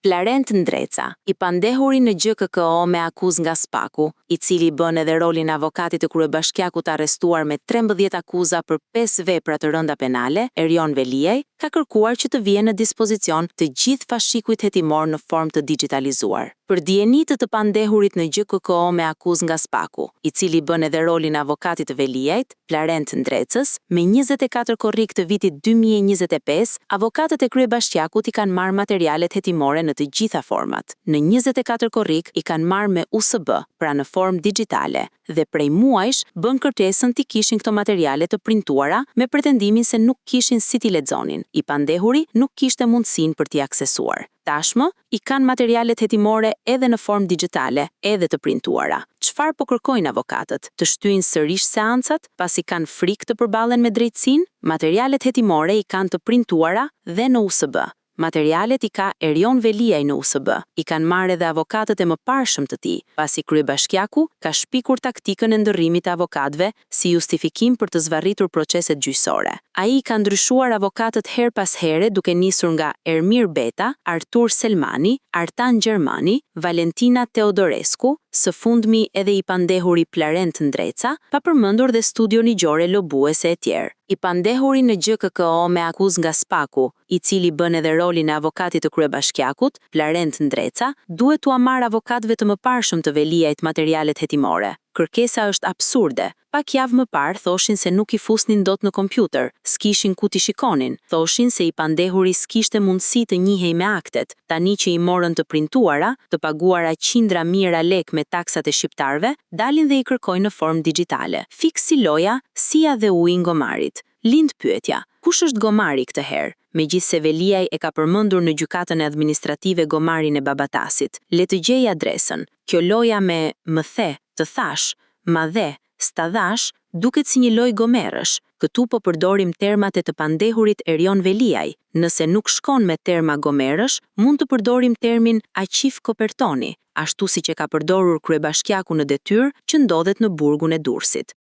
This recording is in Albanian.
Plarent Ndreca, i pandehuri në GKKO me akuzë nga Spaku, i cili bën edhe rolin avokatit të kryebashkiakut arrestuar me 13 akuza për 5 vepra të rënda penale, Erion Veliaj, ka kërkuar që të vijë në dispozicion të gjithë fashikuit hetimor në formë të digitalizuar. Për dijenitë të pandehurit në GKKO me akuzë nga Spaku, i cili bën edhe rolin avokatit të Veliajt, Plarent Ndrecës, me 24 korrik të vitit 2025, avokatët e kryebashkiakut i kanë marrë materialet hetimore në të gjitha format. Në 24 korrik i kanë marrë me USB, pra në formë digjitale, dhe prej muajsh bën kërkesën t'i kishin këto materiale të printuara me pretendimin se nuk kishin si t'i lexonin. I pandehuri nuk kishte mundësinë për t'i aksesuar. Tashmë i kanë materialet hetimore edhe në formë digjitale, edhe të printuara. Çfarë po kërkojnë avokatët? Të shtyjnë sërish seancat, pasi kanë frikë të përballen me drejtësinë? Materialet hetimore i kanë të printuara dhe në USB. Materialet i ka Erion Veliaj në USB. I kanë marrë edhe avokatët e mëparshëm të tij, pasi kryebashkiaku ka shpikur taktikën e ndërrimit të avokatëve si justifikim për të zvarritur proceset gjyqësore. Ai i ka ndryshuar avokatët her pas here duke nisur nga Ermir Beta, Artur Selmani, Artan Gjermani, Valentina Teodorescu, së fundmi edhe i pandehuri Plarent Ndreca, pa përmendur dhe studio ligjore lobuese e tjerë. I pandehuri në GKKO me akuzë nga Spaku, i cili bën edhe rolin e avokatit të kryebashkiakut, Plarent Ndreca, duhet t'u marrë avokatëve të mëparshëm të Veliajt materialet hetimore. Kërkesa është absurde. Pak javë më parë thoshin se nuk i fusnin dot në kompjuter, s'kishin ku t'i shikonin. Thoshin se i pandehuri s'kishte mundësi të njihej me aktet. Tani që i morën të printuara, të paguara qindra mijëra lek me taksat e shqiptarëve, dalin dhe i kërkojnë në formë digjitale. Fiks si loja, Sia dhe uji gomarit. Lind pyetja, kush është gomari këtë herë? Megjithse Veliaj e ka përmendur në gjykatën e administrative gomarin e Babatasit. Le të gjej adresën. Kjo loja me më the, të thash, madhe, stadash, duket si një lojë gomerësh. Këtu po përdorim termat e të pandehurit Erion Veliaj. Nëse nuk shkon me terma gomerësh, mund të përdorim termin Aqif Kopertoni, ashtu siç e ka përdorur kryebashkiaku në detyrë që ndodhet në burgun e Durrësit.